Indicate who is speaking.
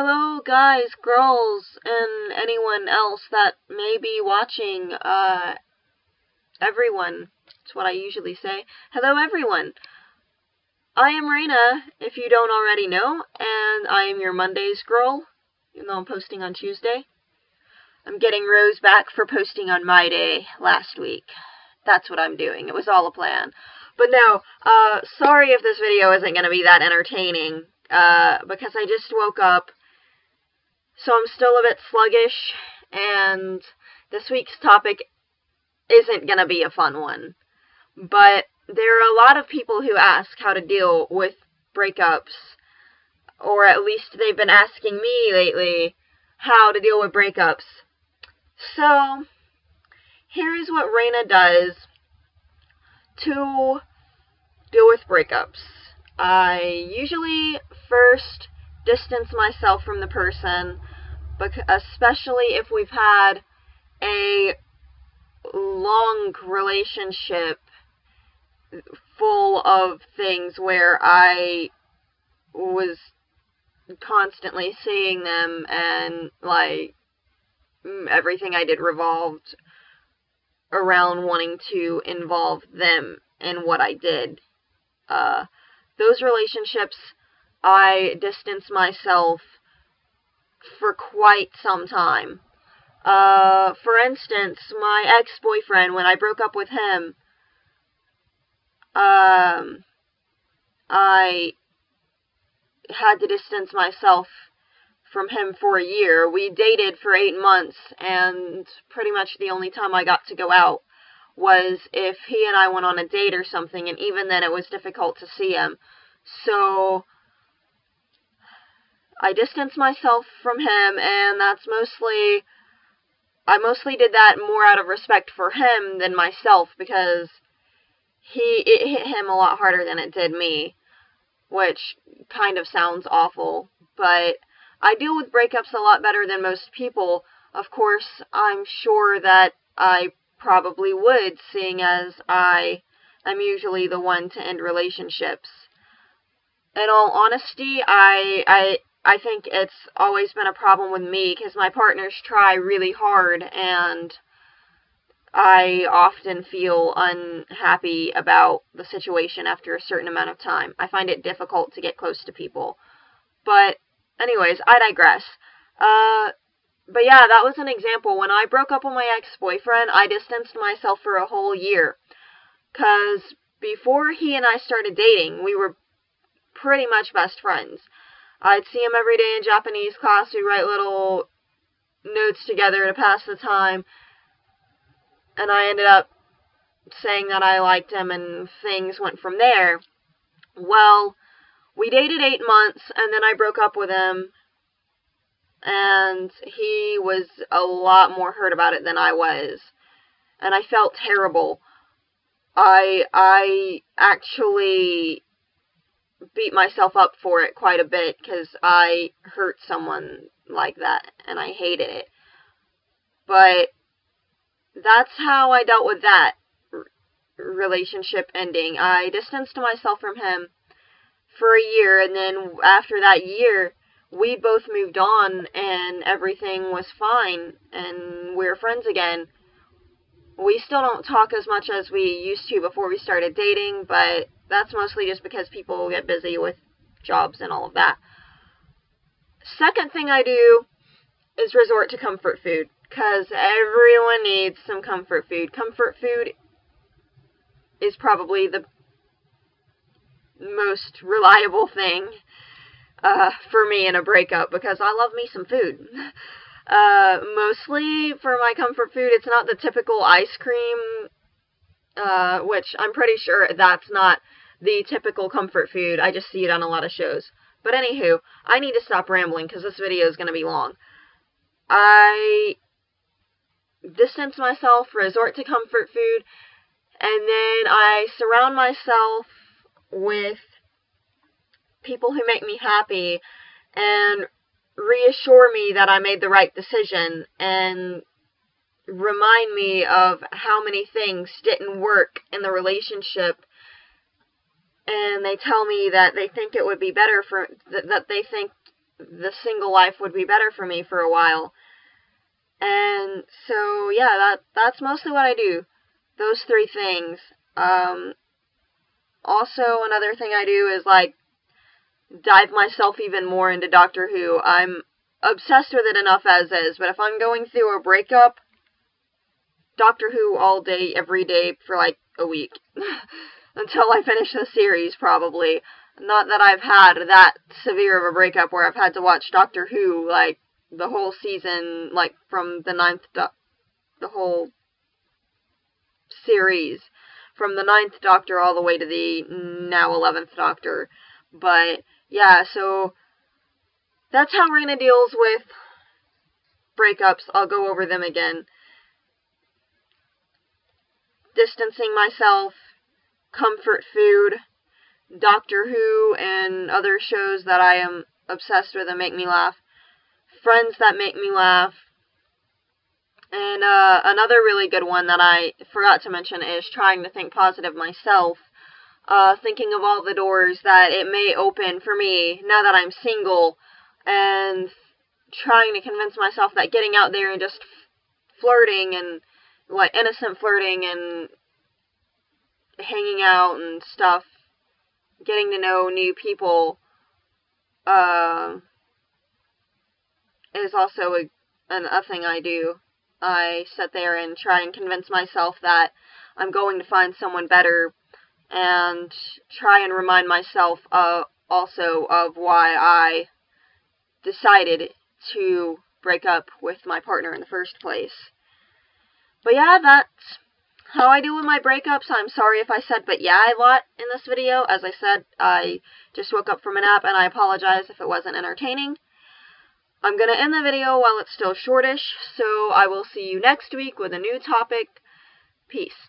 Speaker 1: Hello, guys, girls, and anyone else that may be watching. Everyone. That's what I usually say. Hello, everyone. I am Rainah, if you don't already know, and I am your Mondays girl, even though I'm posting on Tuesday. I'm getting Rose back for posting on my day last week. That's what I'm doing. It was all a plan. But no, sorry if this video isn't going to be that entertaining, because I just woke up, so I'm still a bit sluggish, and this week's topic isn't going to be a fun one. But there are a lot of people who ask how to deal with breakups, or at least they've been asking me lately how to deal with breakups. So, here is what Rainah does to deal with breakups. I usually first distance myself from the person, especially if we've had a long relationship full of things where I was constantly seeing them and, like, everything I did revolved around wanting to involve them in what I did. Those relationships, I distanced myself for quite some time. For instance, my ex-boyfriend, when I broke up with him, I had to distance myself from him for a year. We dated for 8 months, and pretty much the only time I got to go out was if he and I went on a date or something, and even then it was difficult to see him. So I distanced myself from him, and I mostly did that more out of respect for him than myself, because it hit him a lot harder than it did me, which kind of sounds awful, but I deal with breakups a lot better than most people. Of course, I'm sure that I probably would, seeing as I am usually the one to end relationships. In all honesty, I think it's always been a problem with me, because my partners try really hard, and I often feel unhappy about the situation after a certain amount of time. I find it difficult to get close to people. But anyways, I digress. But yeah, that was an example. When I broke up with my ex-boyfriend, I distanced myself for a whole year. Because before he and I started dating, we were pretty much best friends. I'd see him every day in Japanese class. We'd write little notes together to pass the time. And I ended up saying that I liked him, and things went from there. Well, we dated 8 months, and then I broke up with him, and he was a lot more hurt about it than I was, and I felt terrible. I actually beat myself up for it quite a bit, because I hurt someone like that, and I hated it. But that's how I dealt with that relationship ending. I distanced myself from him for a year, and then after that year, we both moved on, and everything was fine, and we're friends again. We still don't talk as much as we used to before we started dating, but that's mostly just because people get busy with jobs and all of that. Second thing I do is resort to comfort food, because everyone needs some comfort food. Comfort food is probably the most reliable thing for me in a breakup, because I love me some food. Mostly for my comfort food, it's not the typical ice cream, which I'm pretty sure that's not the typical comfort food. I just see it on a lot of shows. But anywho, I need to stop rambling, because this video is going to be long. I distance myself, resort to comfort food, and then I surround myself with people who make me happy and reassure me that I made the right decision, and remind me of how many things didn't work in the relationship, and they tell me that they think it would be better that they think the single life would be better for me for a while. And so, yeah, that's mostly what I do. Those 3 things. Also, another thing I do is, like, dive myself even more into Doctor Who. I'm obsessed with it enough as is, but if I'm going through a breakup, Doctor Who all day, every day, for, like, a week. Until I finish the series, probably. Not that I've had that severe of a breakup where I've had to watch Doctor Who, like, the whole season, like, from the the whole series, from the 9th Doctor all the way to the now 11th Doctor. But, yeah, so that's how Rainah deals with breakups. I'll go over them again. Distancing myself, comfort food, Doctor Who and other shows that I am obsessed with and make me laugh, friends that make me laugh, and another really good one that I forgot to mention is trying to think positive myself, thinking of all the doors that it may open for me now that I'm single, and trying to convince myself that getting out there and just flirting and, like, innocent flirting and hanging out and stuff, getting to know new people, is also a thing I do. I sit there and try and convince myself that I'm going to find someone better, and try and remind myself also of why I decided to break up with my partner in the first place. But yeah, that's how I deal with my breakups. I'm sorry if I said but yeah a lot in this video. As I said, I just woke up from a nap, and I apologize if it wasn't entertaining. I'm going to end the video while it's still shortish, so I will see you next week with a new topic. Peace.